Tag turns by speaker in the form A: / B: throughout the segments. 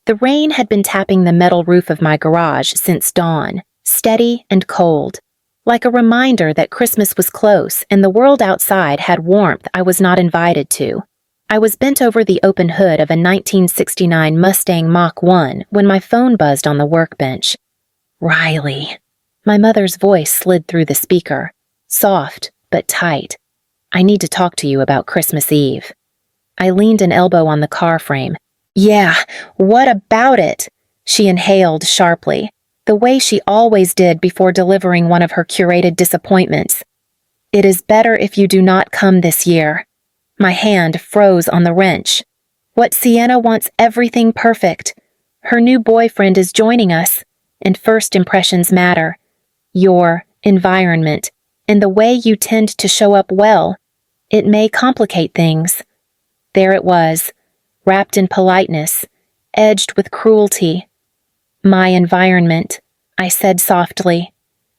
A: The rain had been tapping the metal roof of my garage since dawn, steady and cold, like a reminder that Christmas was close and the world outside had warmth I was not invited to. I was bent over the open hood of a 1969 Mustang Mach 1 when my phone buzzed on the workbench. Riley. My mother's voice slid through the speaker, soft but tight. I need to talk to you about Christmas Eve. I leaned an elbow on the car frame. Yeah, what about it? She inhaled sharply, the way she always did before delivering one of her curated disappointments. It is better if you do not come this year. My hand froze on the wrench. What Sienna wants everything perfect. Her new boyfriend is joining us, and first impressions matter. Your environment, and the way you tend to show up well. It may complicate things. There it was, wrapped in politeness, edged with cruelty. My environment, I said softly.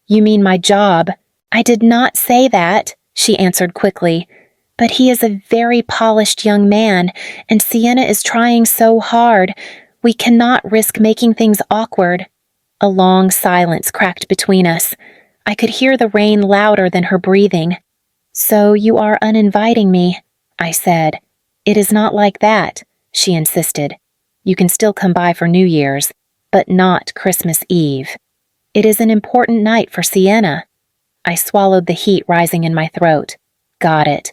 A: You mean my job? I did not say that, she answered quickly. But he is a very polished young man, and Sienna is trying so hard. We cannot risk making things awkward. A long silence cracked between us. I could hear the rain louder than her breathing. So you are uninviting me, I said. It is not like that, she insisted. You can still come by for New Year's, but not Christmas Eve. It is an important night for Sienna. I swallowed the heat rising in my throat. Got it.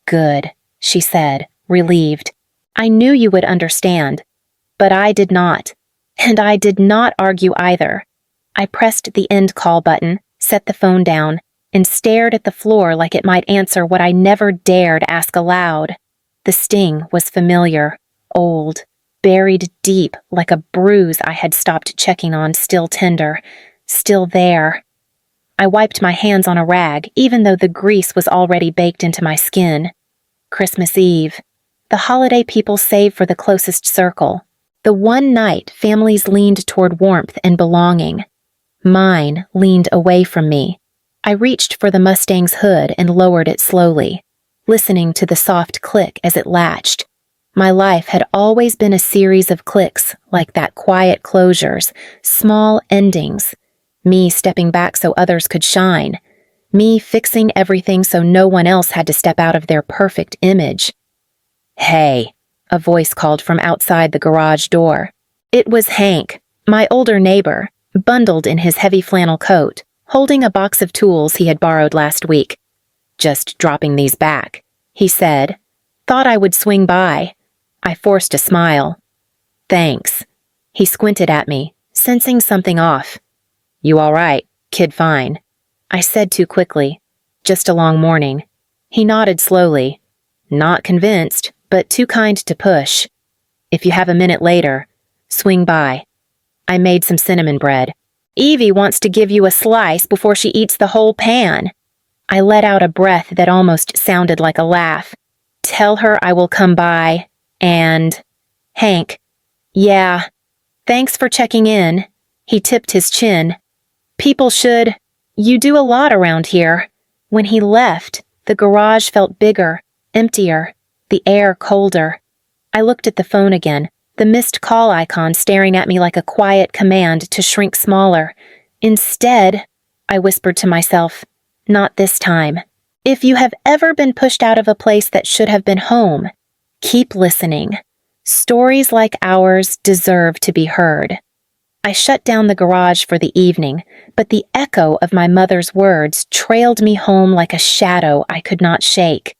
A: Good, she said, relieved. I knew you would understand. But I did not. And I did not argue either. I pressed the end call button, set the phone down, and stared at the floor like it might answer what I never dared ask aloud. The sting was familiar, old, buried deep like a bruise I had stopped checking on, still tender, still there. I wiped my hands on a rag, even though the grease was already baked into my skin. Christmas Eve. The holiday people save for the closest circle. The one night families leaned toward warmth and belonging. Mine leaned away from me. I reached for the Mustang's hood and lowered it slowly, listening to the soft click as it latched. My life had always been a series of clicks, like that, quiet closures, small endings. Me stepping back so others could shine. Me fixing everything so no one else had to step out of their perfect image. Hey, a voice called from outside the garage door. It was Hank, my older neighbor, bundled in his heavy flannel coat, holding a box of tools he had borrowed last week. Just dropping these back, he said. Thought I would swing by. I forced a smile. Thanks. He squinted at me, sensing something off. You all right? Kid fine. I said too quickly. Just a long morning. He nodded slowly. Not convinced, but too kind to push. If you have a minute later, swing by. I made some cinnamon bread. Evie wants to give you a slice before she eats the whole pan. I let out a breath that almost sounded like a laugh. Tell her I will come by, and... Hank. Yeah. Thanks for checking in. He tipped his chin. People should... You do a lot around here. When he left, the garage felt bigger, emptier, the air colder. I looked at the phone again, the missed call icon staring at me like a quiet command to shrink smaller. Instead, I whispered to myself, not this time. If you have ever been pushed out of a place that should have been home, keep listening. Stories like ours deserve to be heard. I shut down the garage for the evening, but the echo of my mother's words trailed me home like a shadow I could not shake.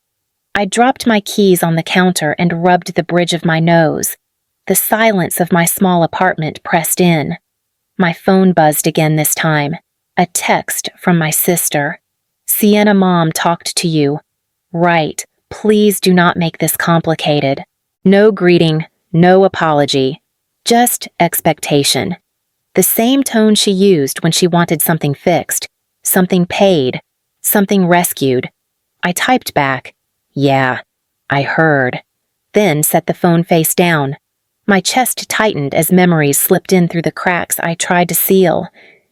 A: I dropped my keys on the counter and rubbed the bridge of my nose. The silence of my small apartment pressed in. My phone buzzed again this time. A text from my sister. Sienna Mom talked to you. Right, please do not make this complicated. No greeting, no apology. Just expectation. The same tone she used when she wanted something fixed, something paid, something rescued. I typed back, yeah, I heard. Then set the phone face down. My chest tightened as memories slipped in through the cracks I tried to seal.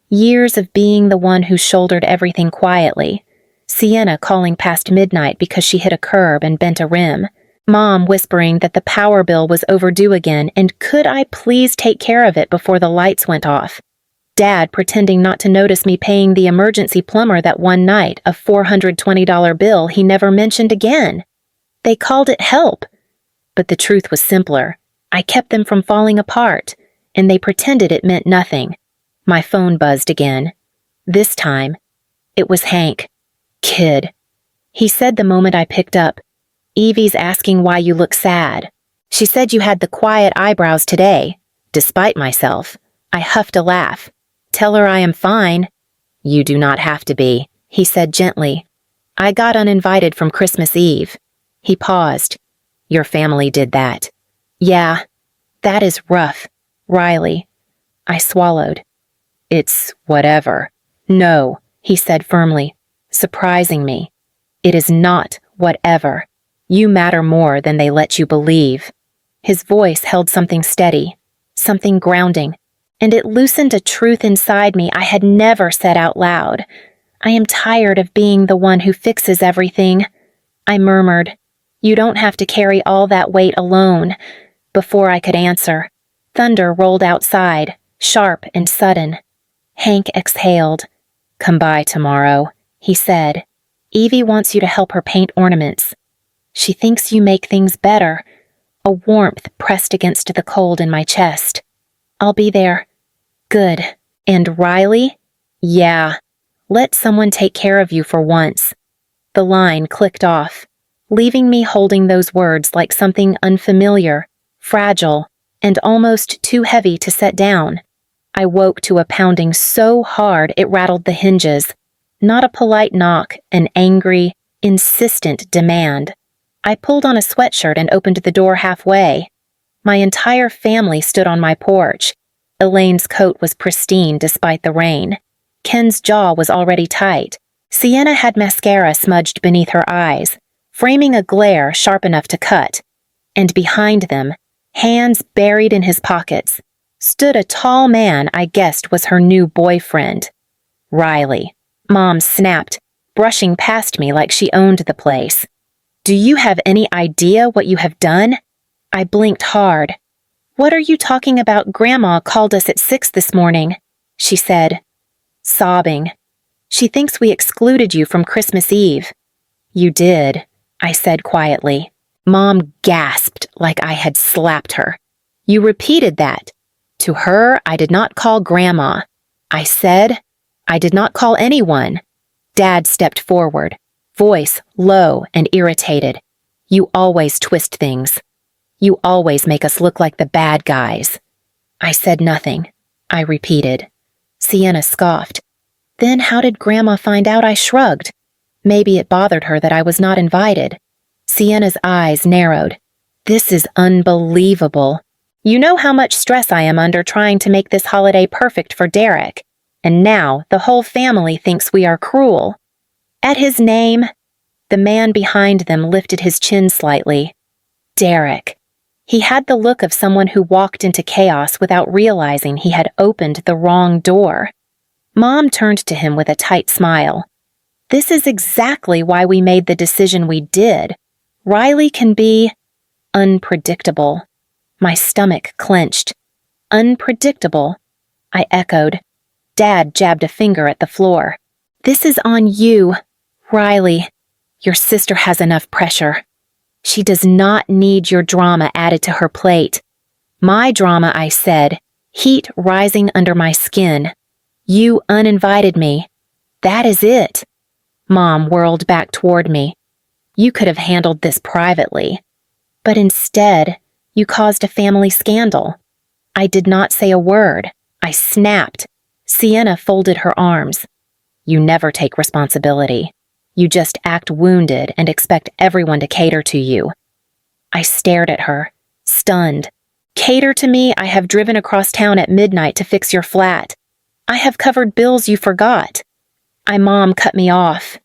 A: Years of being the one who shouldered everything quietly. Sienna calling past midnight because she hit a curb and bent a rim. Mom whispering that the power bill was overdue again and could I please take care of it before the lights went off. Dad pretending not to notice me paying the emergency plumber that one night a $420 bill he never mentioned again. They called it help. But the truth was simpler. I kept them from falling apart, and they pretended it meant nothing. My phone buzzed again. This time, it was Hank. Kid. He said the moment I picked up, "Evie's asking why you look sad. She said you had the quiet eyebrows today." Despite myself, I huffed a laugh. "Tell her I am fine." "You do not have to be," he said gently. "I got uninvited from Christmas Eve." He paused. "Your family did that." "Yeah, that is rough, Riley." I swallowed. "It's whatever." "No," he said firmly, surprising me. "It is not whatever. You matter more than they let you believe." His voice held something steady, something grounding, and it loosened a truth inside me I had never said out loud. "I am tired of being the one who fixes everything." I murmured, "You don't have to carry all that weight alone." Before I could answer, thunder rolled outside, sharp and sudden. Hank exhaled. "Come by tomorrow," he said. "Evie wants you to help her paint ornaments. She thinks you make things better." A warmth pressed against the cold in my chest. "I'll be there." "Good. And Riley?" "Yeah. Let someone take care of you for once." The line clicked off, leaving me holding those words like something unfamiliar, fragile, and almost too heavy to set down. I woke to a pounding so hard it rattled the hinges. Not a polite knock, an angry, insistent demand. I pulled on a sweatshirt and opened the door halfway. My entire family stood on my porch. Elaine's coat was pristine despite the rain. Ken's jaw was already tight. Sienna had mascara smudged beneath her eyes, framing a glare sharp enough to cut. And behind them, hands buried in his pockets, stood a tall man I guessed was her new boyfriend. "Riley," Mom snapped, brushing past me like she owned the place. "Do you have any idea what you have done?" I blinked hard. "What are you talking about? Grandma called us at 6 this morning," she said, sobbing. "She thinks we excluded you from Christmas Eve." "You did," I said quietly. Mom gasped like I had slapped her. "You repeated that. To her, I did not call Grandma. I said, I did not call anyone." Dad stepped forward, voice low and irritated. "You always twist things. You always make us look like the bad guys." I said nothing. I repeated. Sienna scoffed. "Then how did Grandma find out?" I shrugged. Maybe it bothered her that I was not invited. Sienna's eyes narrowed. "This is unbelievable. You know how much stress I am under trying to make this holiday perfect for Derek, and now the whole family thinks we are cruel." At his name, the man behind them lifted his chin slightly. Derek. He had the look of someone who walked into chaos without realizing he had opened the wrong door. Mom turned to him with a tight smile. "This is exactly why we made the decision we did. Riley can be unpredictable." My stomach clenched. "Unpredictable?" I echoed. Dad jabbed a finger at the floor. "This is on you, Riley. Your sister has enough pressure. She does not need your drama added to her plate." "My drama," I said, heat rising under my skin. "You uninvited me. That is it." Mom whirled back toward me. "You could have handled this privately. But instead, you caused a family scandal." I did not say a word. I snapped. Sienna folded her arms. "You never take responsibility. You just act wounded and expect everyone to cater to you." I stared at her, stunned. "Cater to me? I have driven across town at midnight to fix your flat. I have covered bills you forgot." Mom cut me off.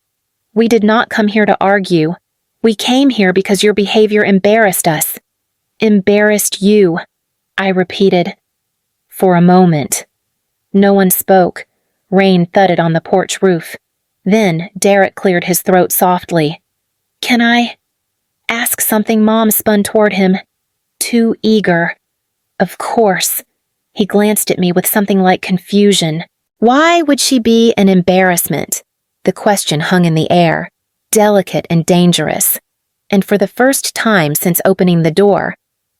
A: "We did not come here to argue. We came here because your behavior embarrassed us." "Embarrassed you," I repeated. For a moment. No one spoke. Rain thudded on the porch roof. Then Derek cleared his throat softly. "Can I Ask something, Mom spun toward him. Too eager. Of course. He glanced at me with something like confusion. Why would she be an embarrassment? The question hung in the air, delicate and dangerous. And for the first time since opening the door,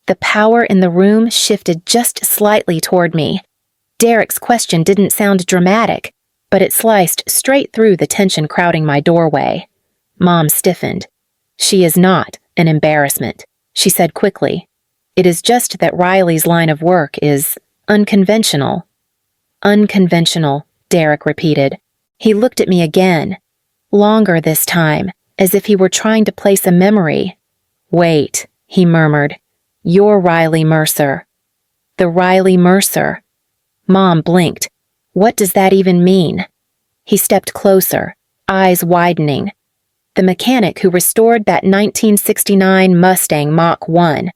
A: the power in the room shifted just slightly toward me. Derek's question didn't sound dramatic, but it sliced straight through the tension crowding my doorway. Mom stiffened. She is not an embarrassment, she said quickly. It is just that Riley's line of work is unconventional. Unconventional, Derek repeated. He looked at me again, longer this time, as if he were trying to place a memory. Wait, he murmured. You're Riley Mercer. The Riley Mercer. Mom blinked. What does that even mean? He stepped closer, eyes widening. The mechanic who restored that 1969 Mustang Mach 1.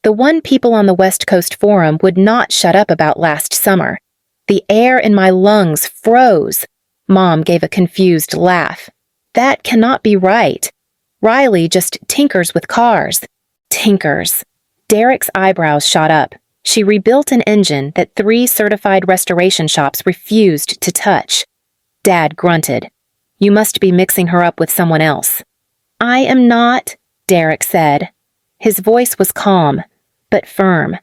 A: The one people on the West Coast Forum would not shut up about last summer. The air in my lungs froze. Mom gave a confused laugh. That cannot be right. Riley just tinkers with cars. Tinkers. Derek's eyebrows shot up. She rebuilt an engine that 3 certified restoration shops refused to touch. Dad grunted. You must be mixing her up with someone else. I am not, Derek said. His voice was calm, but firm.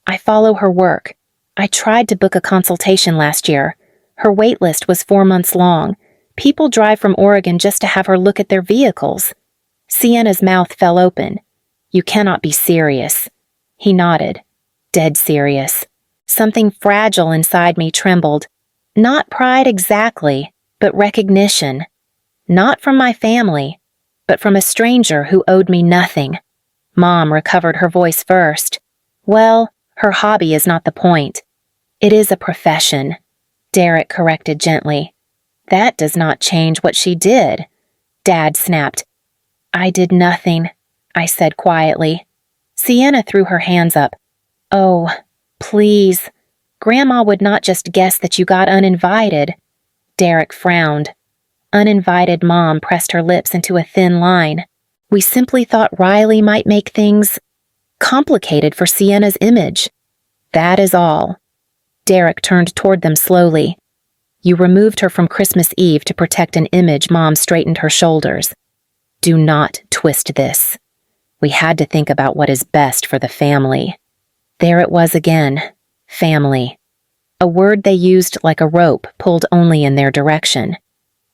A: I follow her work. I tried to book a consultation last year. Her wait list was 4 months long. People drive from Oregon just to have her look at their vehicles. Sienna's mouth fell open. You cannot be serious. He nodded. Dead serious. Something fragile inside me trembled. Not pride exactly, but recognition. Not from my family, but from a stranger who owed me nothing. Mom recovered her voice first. Well, her hobby is not the point. It is a profession, Derek corrected gently. That does not change what she did. Dad snapped. I did nothing, I said quietly. Sienna threw her hands up. Oh, please. Grandma would not just guess that you got uninvited. Derek frowned. Uninvited, Mom pressed her lips into a thin line. We simply thought Riley might make things complicated for Sienna's image. That is all. Derek turned toward them slowly. You removed her from Christmas Eve to protect an image. Mom straightened her shoulders. Do not twist this. We had to think about what is best for the family. There it was again. Family. A word they used like a rope pulled only in their direction.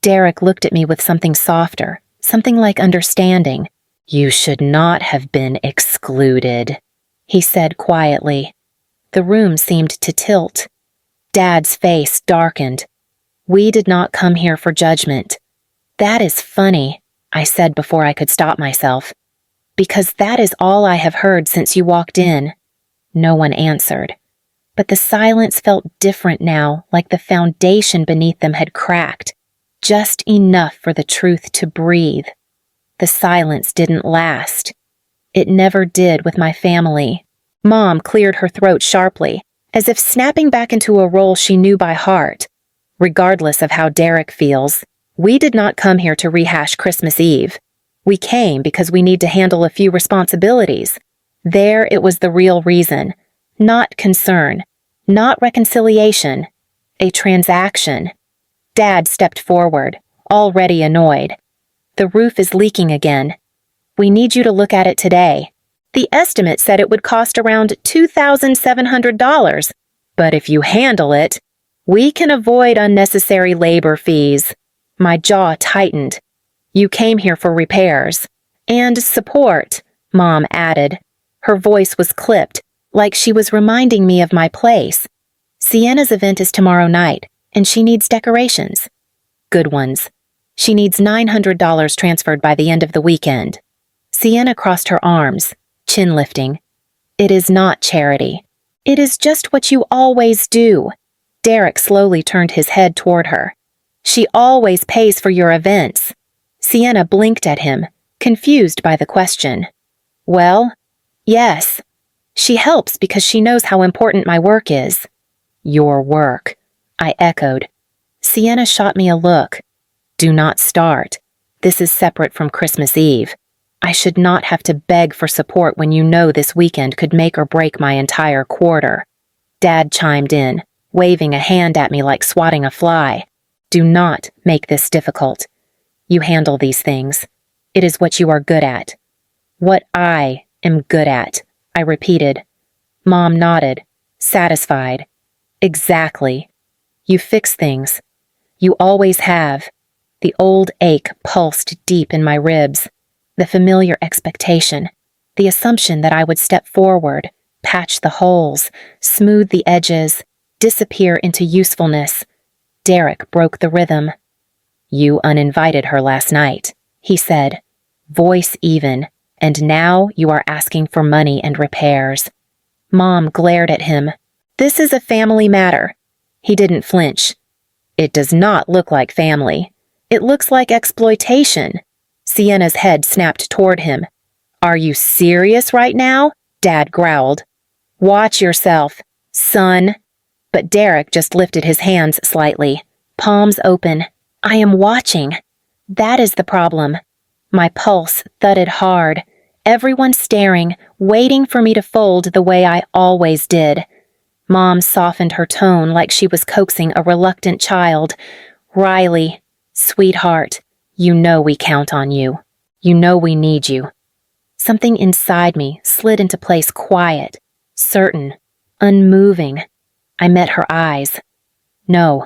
A: Derek looked at me with something softer, something like understanding. You should not have been excluded, he said quietly. The room seemed to tilt. Dad's face darkened. We did not come here for judgment. That is funny, I said before I could stop myself. Because that is all I have heard since you walked in. No one answered. But the silence felt different now, like the foundation beneath them had cracked. Just enough for the truth to breathe. The silence didn't last. It never did with my family. Mom cleared her throat sharply, as if snapping back into a role she knew by heart. Regardless of how Derek feels, we did not come here to rehash Christmas Eve. We came because we need to handle a few responsibilities. There it was the real reason. Not concern. Not reconciliation. A transaction. Dad stepped forward, already annoyed. The roof is leaking again. We need you to look at it today. The estimate said it would cost around $2,700, but if you handle it, we can avoid unnecessary labor fees. My jaw tightened. You came here for repairs. And support, Mom added. Her voice was clipped, like she was reminding me of my place. Sienna's event is tomorrow night, and she needs decorations. Good ones. She needs $900 transferred by the end of the weekend. Sienna crossed her arms, chin lifting. It is not charity. It is just what you always do. Derek slowly turned his head toward her. She always pays for your events. Sienna blinked at him, confused by the question. Well, yes. She helps because she knows how important my work is. Your work, I echoed. Sienna shot me a look. Do not start. This is separate from Christmas Eve. I should not have to beg for support when you know this weekend could make or break my entire quarter. Dad chimed in, waving a hand at me like swatting a fly. Do not make this difficult. You handle these things. It is what you are good at. What I am good at, I repeated. Mom nodded, satisfied. Exactly. You fix things. You always have. The old ache pulsed deep in my ribs. The familiar expectation. The assumption that I would step forward, patch the holes, smooth the edges, disappear into usefulness. Derek broke the rhythm. You uninvited her last night, he said, voice even, and now you are asking for money and repairs. Mom glared at him. This is a family matter. He didn't flinch. It does not look like family. It looks like exploitation. Sienna's head snapped toward him. Are you serious right now? Dad growled. Watch yourself, son. But Derek just lifted his hands slightly, palms open. I am watching. That is the problem. My pulse thudded hard, everyone staring, waiting for me to fold the way I always did. Mom softened her tone like she was coaxing a reluctant child. Riley, sweetheart, you know we count on you. You know we need you. Something inside me slid into place quiet, certain, unmoving. I met her eyes. No,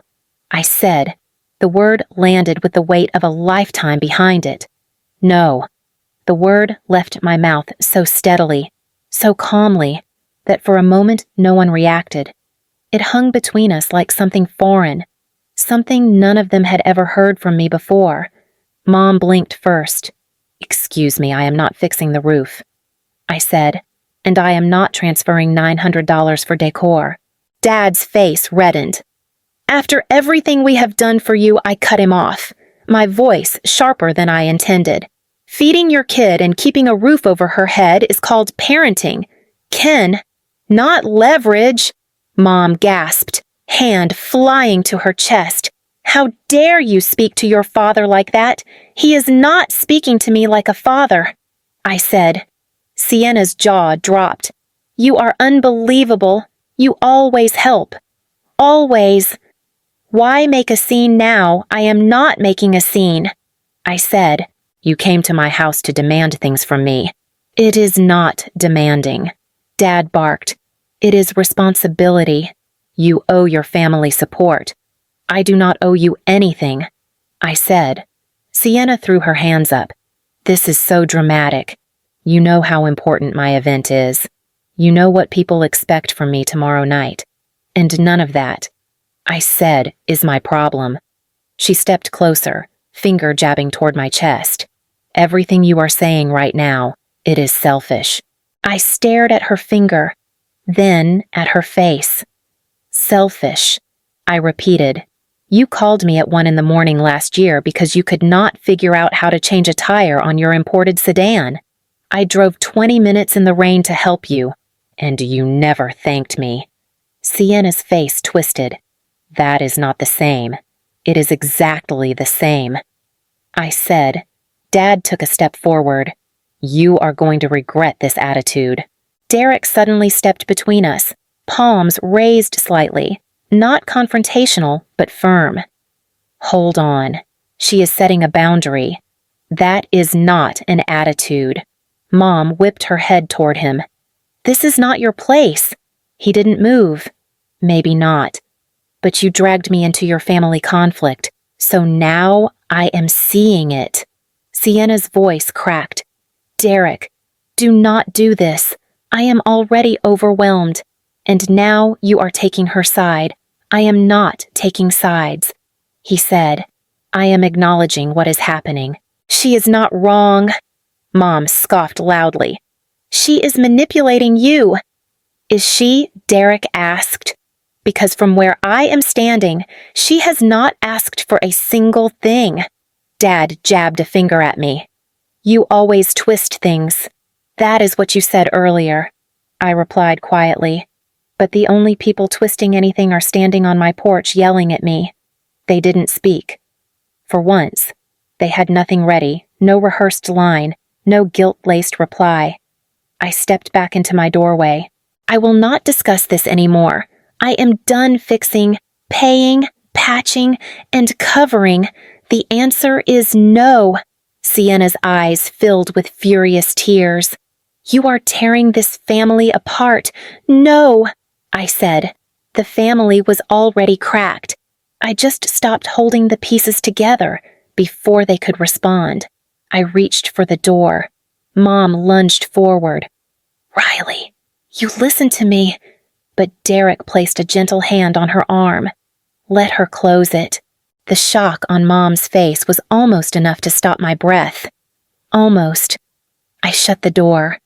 A: I said. The word landed with the weight of a lifetime behind it. No. The word left my mouth so steadily, so calmly, that for a moment no one reacted. It hung between us like something foreign, something none of them had ever heard from me before. Mom blinked first. Excuse me, I am not fixing the roof, I said, and I am not transferring $900 for decor. Dad's face reddened. After everything we have done for you, I cut him off, my voice sharper than I intended. Feeding your kid and keeping a roof over her head is called parenting. Ken, not leverage, Mom gasped, hand flying to her chest. How dare you speak to your father like that? He is not speaking to me like a father, I said. Sienna's jaw dropped. You are unbelievable. You always help. Always. Why make a scene now? I am not making a scene, I said. You came to my house to demand things from me. It is not demanding, Dad barked. It is responsibility. You owe your family support. I do not owe you anything, I said. Sienna threw her hands up. This is so dramatic. You know how important my event is. You know what people expect from me tomorrow night. And none of that, I said, is my problem. She stepped closer, finger jabbing toward my chest. Everything you are saying right now, it is selfish. I stared at her finger, then at her face. Selfish, I repeated. You called me at 1 a.m. last year because you could not figure out how to change a tire on your imported sedan. I drove 20 minutes in the rain to help you, and you never thanked me. Sienna's face twisted. That is not the same. It is exactly the same. I said. Dad took a step forward. You are going to regret this attitude. Derek suddenly stepped between us, palms raised slightly, not confrontational, but firm. Hold on. She is setting a boundary. That is not an attitude. Mom whipped her head toward him. This is not your place. He didn't move. Maybe not. But you dragged me into your family conflict, so now I am seeing it. Sienna's voice cracked. Derek, do not do this. I am already overwhelmed. And now you are taking her side. I am not taking sides. He said, I am acknowledging what is happening. She is not wrong. Mom scoffed loudly. She is manipulating you. Is she? Derek asked. Because from where I am standing, she has not asked for a single thing. Dad jabbed a finger at me. You always twist things. That is what you said earlier, I replied quietly. But the only people twisting anything are standing on my porch yelling at me. They didn't speak. For once, they had nothing ready, no rehearsed line, No guilt-laced reply. I stepped back into my doorway. I will not discuss this anymore. I am done fixing, paying, patching, and covering. The answer is no. Sienna's eyes filled with furious tears. You are tearing this family apart. No, I said. The family was already cracked. I just stopped holding the pieces together before they could respond. I reached for the door. Mom lunged forward. Riley, you listen to me. But Derek placed a gentle hand on her arm. Let her close it. The shock on Mom's face was almost enough to stop my breath. Almost. I shut the door.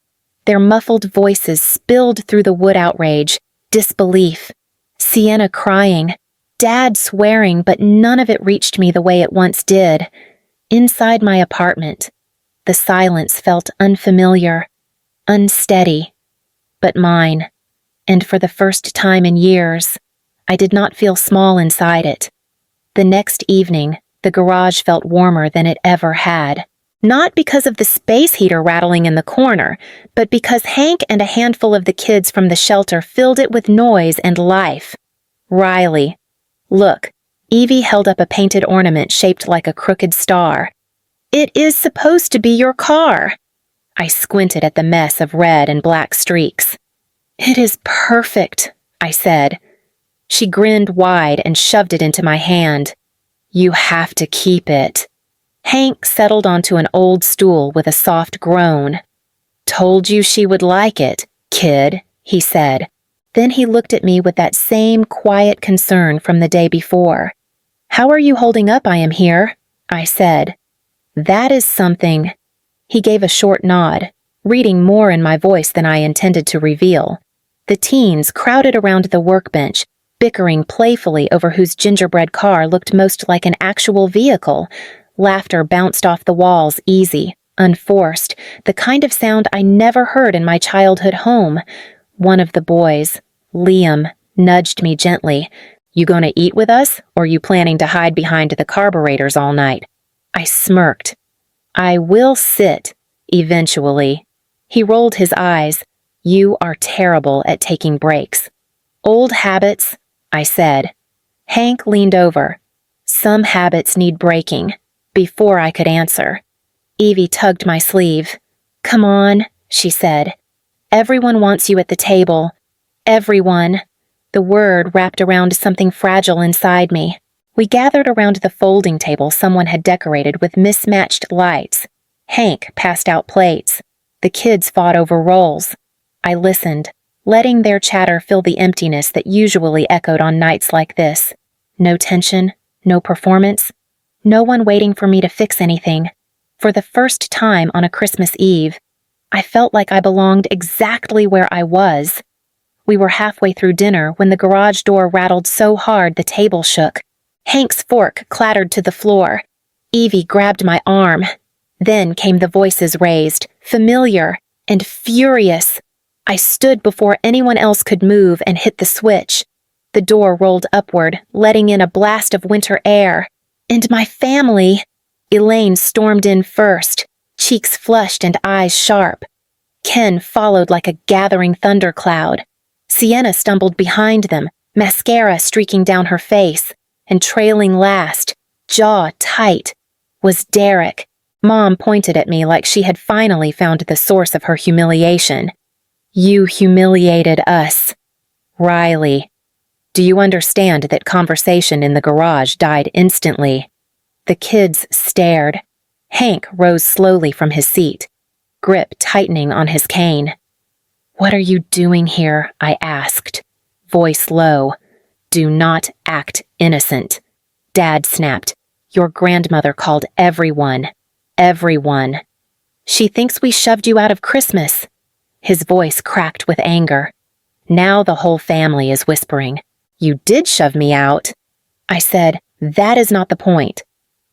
A: Their muffled voices spilled through the wood outrage, disbelief. Sienna crying, Dad swearing, but none of it reached me the way it once did. Inside my apartment, the silence felt unfamiliar, unsteady, but mine. And for the first time in years, I did not feel small inside it. The next evening, the garage felt warmer than it ever had. Not because of the space heater rattling in the corner, but because Hank and a handful of the kids from the shelter filled it with noise and life. Riley. Look, Evie held up a painted ornament shaped like a crooked star. It is supposed to be your car. I squinted at the mess of red and black streaks. It is perfect, I said. She grinned wide and shoved it into my hand. You have to keep it. Hank settled onto an old stool with a soft groan. Told you she would like it, kid, he said. Then he looked at me with that same quiet concern from the day before. How are you holding up, I am here? I said. That is something. He gave a short nod, reading more in my voice than I intended to reveal. The teens crowded around the workbench, bickering playfully over whose gingerbread car looked most like an actual vehicle. Laughter bounced off the walls easy, unforced, the kind of sound I never heard in my childhood home. One of the boys, Liam, nudged me gently. You gonna eat with us, or you planning to hide behind the carburetors all night? I smirked. I will sit, eventually. He rolled his eyes. You are terrible at taking breaks. Old habits, I said. Hank leaned over. Some habits need breaking. Before I could answer, Evie tugged my sleeve. Come on, she said. Everyone wants you at the table. Everyone. The word wrapped around something fragile inside me. We gathered around the folding table someone had decorated with mismatched lights. Hank passed out plates. The kids fought over rolls. I listened, letting their chatter fill the emptiness that usually echoed on nights like this. No tension, no performance. No one waiting for me to fix anything. For the first time on a Christmas Eve, I felt like I belonged exactly where I was. We were halfway through dinner when the garage door rattled so hard the table shook. Hank's fork clattered to the floor. Evie grabbed my arm. Then came the voices raised, familiar and furious. I stood before anyone else could move and hit the switch. The door rolled upward, letting in a blast of winter air. And my family. Elaine stormed in first, cheeks flushed and eyes sharp. Ken followed like a gathering thundercloud. Sienna stumbled behind them, mascara streaking down her face, and trailing last, jaw tight, was Derek. Mom pointed at me like she had finally found the source of her humiliation. You humiliated us. Riley. Do you understand that conversation in the garage died instantly? The kids stared. Hank rose slowly from his seat, grip tightening on his cane. What are you doing here? I asked, voice low. Do not act innocent. Dad snapped. Your grandmother called everyone. Everyone. She thinks we shoved you out of Christmas. His voice cracked with anger. Now the whole family is whispering. You did shove me out. I said, that is not the point.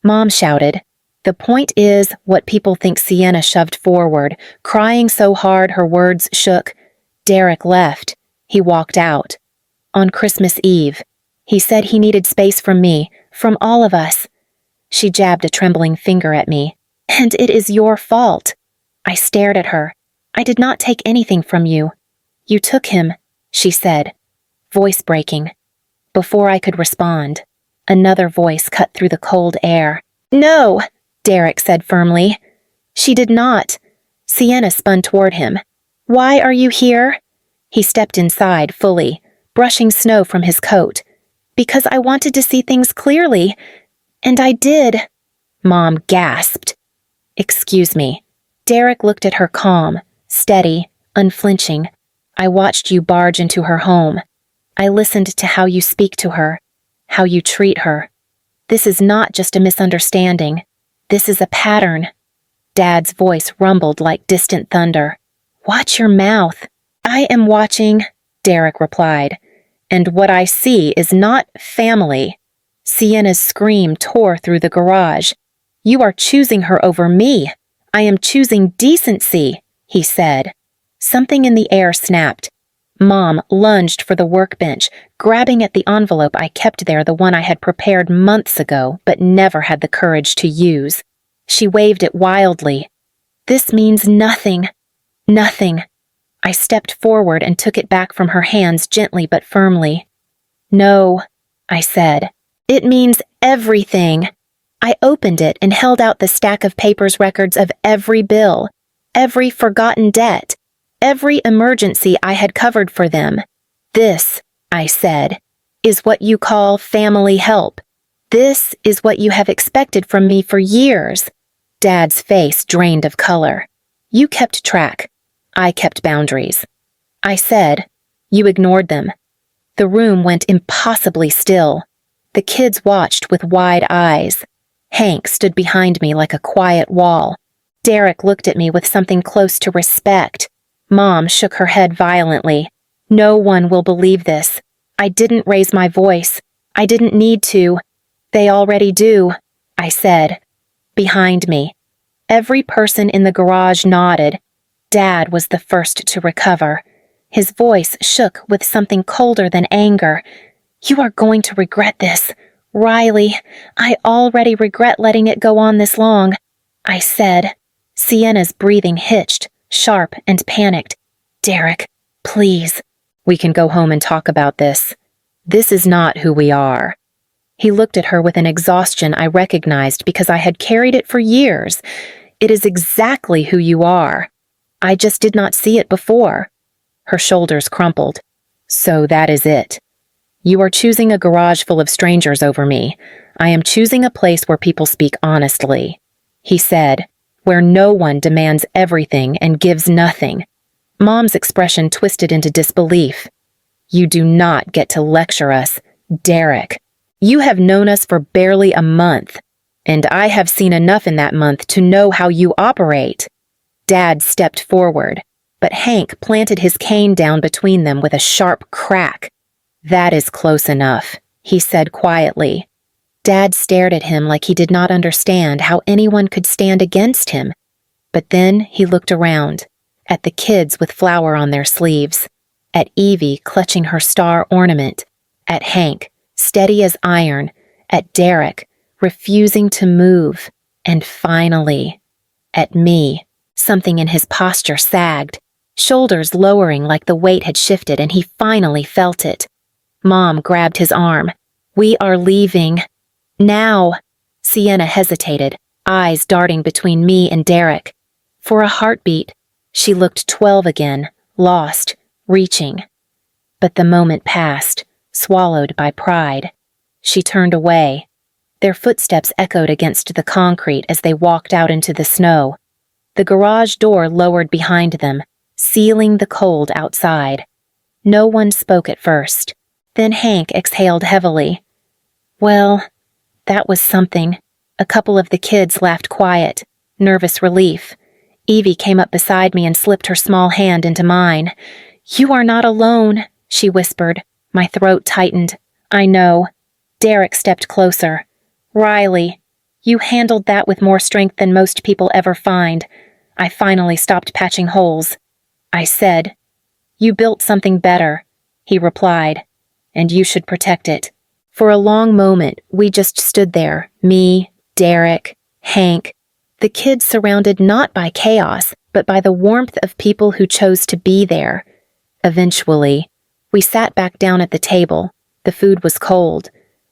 A: Mom shouted. The point is what people think Sienna shoved forward, crying so hard her words shook. Derek left. He walked out. On Christmas Eve. He said he needed space from me, from all of us. She jabbed a trembling finger at me. And it is your fault. I stared at her. I did not take anything from you. You took him, she said, voice breaking. Before I could respond, another voice cut through the cold air. No, Derek said firmly. She did not. Sienna spun toward him. Why are you here? He stepped inside fully, brushing snow from his coat. Because I wanted to see things clearly. And I did. Mom gasped. Excuse me. Derek looked at her calm, steady, unflinching. I watched you barge into her home. I listened to how you speak to her, how you treat her. This is not just a misunderstanding. This is a pattern. Dad's voice rumbled like distant thunder. Watch your mouth. I am watching, Derek replied. And what I see is not family. Sienna's scream tore through the garage. You are choosing her over me. I am choosing decency, he said. Something in the air snapped. Mom lunged for the workbench, grabbing at the envelope I kept there, the one I had prepared months ago, but never had the courage to use. She waved it wildly. This means nothing. Nothing. I stepped forward and took it back from her hands gently but firmly. No, I said. It means everything. I opened it and held out the stack of papers, records of every bill, every forgotten debt, every emergency I had covered for them. This, I said, is what you call family help. This is what you have expected from me for years. Dad's face drained of color. You kept track. I kept boundaries. I said, you ignored them. The room went impossibly still. The kids watched with wide eyes. Hank stood behind me like a quiet wall. Derek looked at me with something close to respect. Mom shook her head violently. No one will believe this. I didn't raise my voice. I didn't need to. They already do, I said. Behind me. Every person in the garage nodded. Dad was the first to recover. His voice shook with something colder than anger. You are going to regret this. Riley, I already regret letting it go on this long, I said. Sienna's breathing hitched, sharp and panicked. Derek, please. We can go home and talk about this. This is not who we are. He looked at her with an exhaustion I recognized because I had carried it for years. It is exactly who you are. I just did not see it before. Her shoulders crumpled. So that is it. You are choosing a garage full of strangers over me. I am choosing a place where people speak honestly, he said, where no one demands everything and gives nothing. Mom's expression twisted into disbelief. You do not get to lecture us, Derek. You have known us for barely a month, and I have seen enough in that month to know how you operate. Dad stepped forward, but Hank planted his cane down between them with a sharp crack. That is close enough, he said quietly. Dad stared at him like he did not understand how anyone could stand against him. But then he looked around, at the kids with flour on their sleeves, at Evie clutching her star ornament, at Hank, steady as iron, at Derek, refusing to move, and finally, at me. Something in his posture sagged, shoulders lowering like the weight had shifted, and he finally felt it. Mom grabbed his arm. We are leaving. Now. Sienna hesitated, eyes darting between me and Derek. For a heartbeat, she looked 12 again, lost, reaching. But the moment passed, swallowed by pride. She turned away. Their footsteps echoed against the concrete as they walked out into the snow. The garage door lowered behind them, sealing the cold outside. No one spoke at first. Then Hank exhaled heavily. Well, that was something. A couple of the kids laughed quiet, nervous relief. Evie came up beside me and slipped her small hand into mine. You are not alone, she whispered. My throat tightened. I know. Derek stepped closer. Riley, you handled that with more strength than most people ever find. I finally stopped patching holes. I said, You built something better, he replied, and you should protect it. For a long moment, we just stood there, me, Derek, Hank, the kids surrounded not by chaos, but by the warmth of people who chose to be there. Eventually, we sat back down at the table. The food was cold,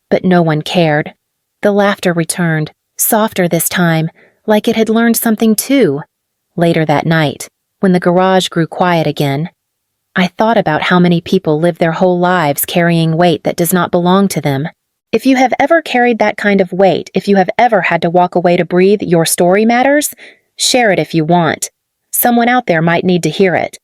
A: but no one cared. The laughter returned, softer this time, like it had learned something too. Later that night, when the garage grew quiet again, I thought about how many people live their whole lives carrying weight that does not belong to them. If you have ever carried that kind of weight, if you have ever had to walk away to breathe, your story matters. Share it if you want. Someone out there might need to hear it.